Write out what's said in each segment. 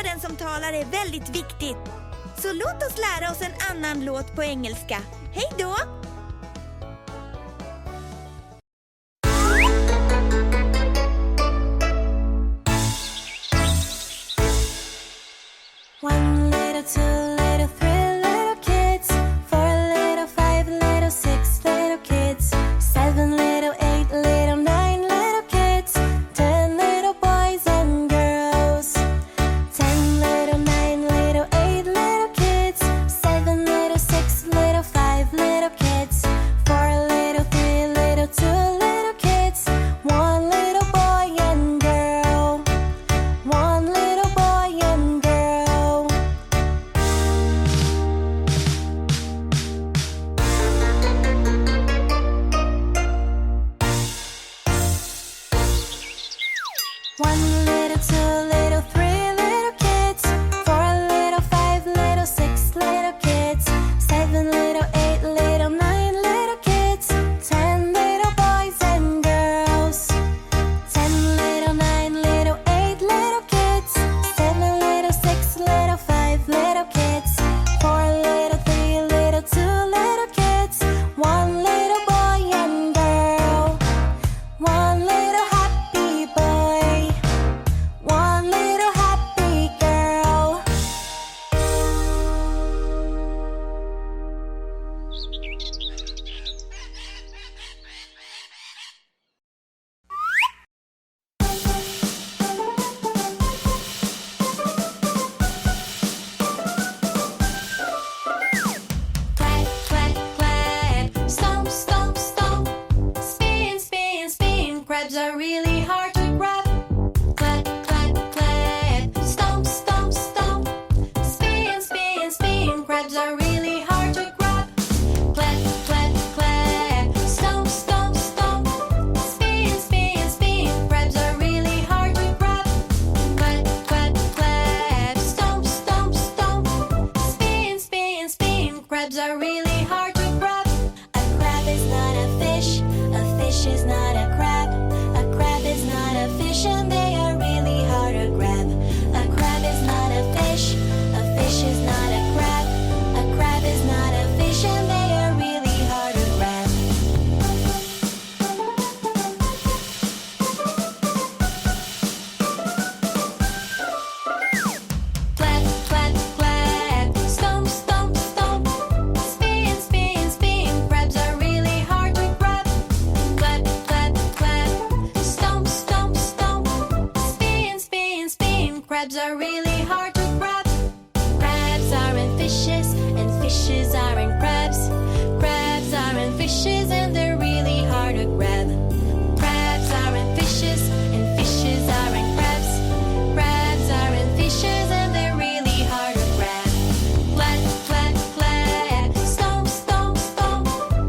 den som talar är väldigt viktigt. Så låt oss lära oss en annan låt på engelska. Hej då! One little, two little, three little kids, 4 little, 5 little, 6 little kids, 7 little, 8 little, 9 little kids, 10 little boys and girls, 10 little, 9 little, 8 little kids, 7 little, 6 little, 5 little kids, 4 little, 3 little, 2 little kids, 1 little boy and girl, 1 little boy and girl. One little, 2 little, 3 little kids, 4 little, 5 little, 6 little kids, 7 little, 8 little, 9 little kids, 10 little boys and girls, 10 little, 9 little, 8 little kids, 7 little, 6 little, 5 little kids, 4 little, 3 little, 2 little kids, 1 little boy and girl, 1 little happy boy, 1 little happy girl. Clap, clap, clap, stomp, stomp, stomp, spin, spin, spin, crabs are really hard to grab. Clap, clap, clap, stomp, stomp, stomp, spin, spin, spin, crabs are really hard to grab. Clap, clap, clap, stomp, stomp, stomp, spin, spin, spin, crabs are really hard to grab. Clap, clap, clap, stomp, stomp, stomp, spin, spin, spin, crabs are really hard to grab. A crab is not a fish is not a crab is not a fish, and they are really hard to grab. A crab is not a fish is not a crab is not a fish, and they are really hard to grab. Clap, clap, clap, stomp, stomp, stomp, spin, spin, spin, crabs are really hard to grab. Clap, clap, clap, stomp, stomp, stomp, spin, spin, spin, crabs are really hard to grab. Crabs aren't fishes, and fishes aren't crabs. Crabs aren't fishes, and they're really hard to grab. Crabs aren't fishes, and fishes aren't crabs. Crabs aren't fishes, and they're really hard to grab. Clap, clap, clap, stomp, stomp, stomp,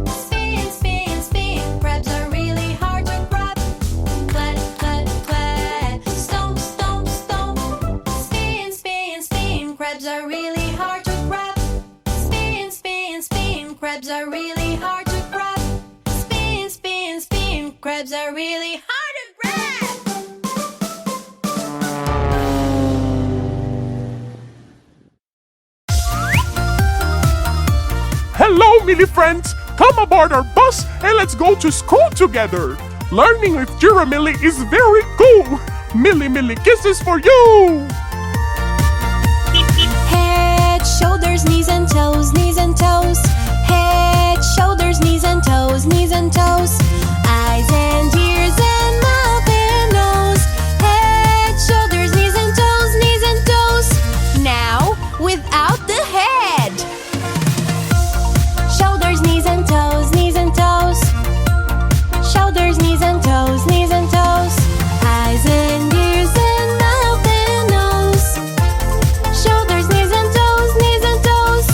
spin, spin, spin, crabs are really hard to grab. Clap, clap, clap, stomp, stomp, stomp, spin, spin, spin, crabs are really hard to grab. Spin, spin, spin, crabs are really hard to grab. Spin, spin, spin, crabs are really hard to grab. Hello, Millie friends! Come aboard our bus and let's go to school together! Learning with Giramille is very cool! Millie Millie kisses for you! Head, shoulders, knees and toes, knees and toes. Head, shoulders, knees and toes, knees and toes. Eyes and ears and mouth and nose. Head, shoulders, knees and toes, knees and toes. Now, without the head. Shoulders, knees and toes, knees and toes. Shoulders, knees and toes, knees and toes. Eyes and ears and mouth and nose. Shoulders, knees and toes, knees and toes.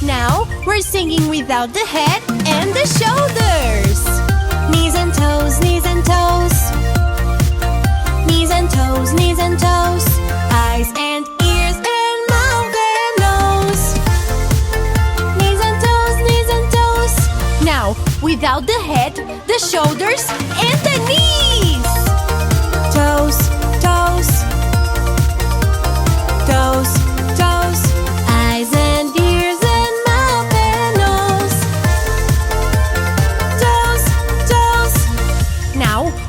Now we're singing without the head and the shoulders. Knees and toes, knees and toes. Knees and toes, knees and toes. Eyes and ears and mouth and nose. Knees and toes, knees and toes. Now without the head, the shoulders, and the knees. Toes, toes. Toes.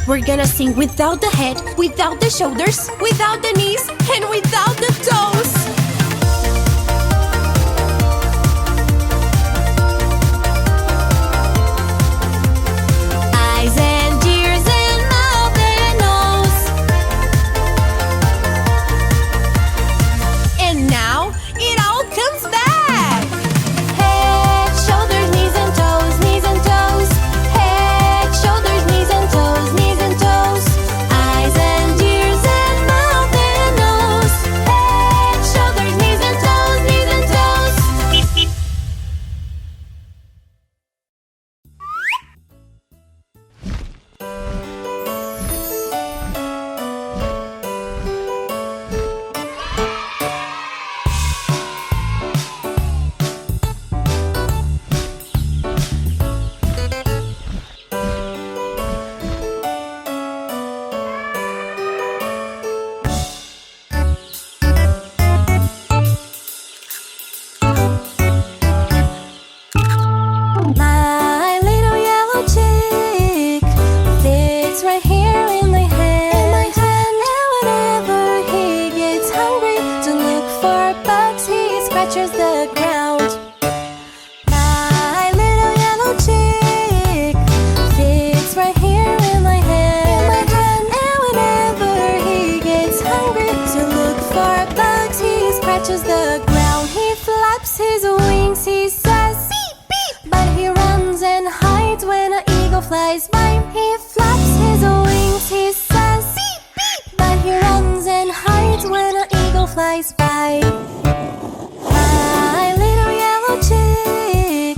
We're gonna sing without the head, without the shoulders, without the knees, and without the toes. Eyes and ears and mouth and nose. And now it all comes back. Head, shoulders, knees and toes, knees and toes. Head, shoulders, knees and toes, knees and toes. Eyes and ears and mouth and nose. Head, shoulders, knees and toes, knees and toes. My little yellow chick fits right here in my hand. And whenever he gets hungry to look for bugs, he scratches the ground. My little yellow chick fits right here in my hand. And whenever he gets hungry to look for bugs, he scratches the ground. He flaps his wings, he says beep beep, but he runs and hides when an eagle flies by. He flaps his wings, he says beep beep, but he runs and hides when an eagle flies by. My little yellow chick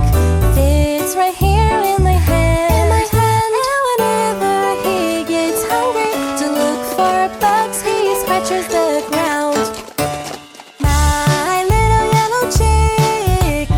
fits right here in my hand. And whenever he gets hungry to look for bugs, he scratches the ground. My little yellow chick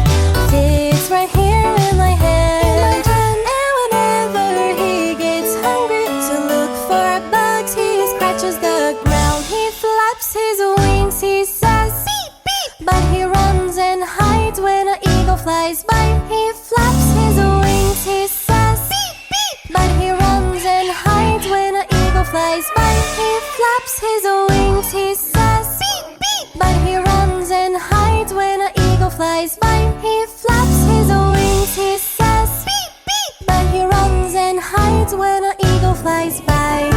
fits right here in my hand. And whenever he gets hungry to look for bugs, he scratches the ground. He flaps his wings, he says beep beep, but he runs and hides when an eagle flies by. He flaps his wings, he says beep beep, but he runs and hides when an eagle flies by. He flaps his wings, he says beep beep, but he runs and hides when an eagle flies by. He flaps his wings, he says beep beep, but he runs and hides when an eagle flies by.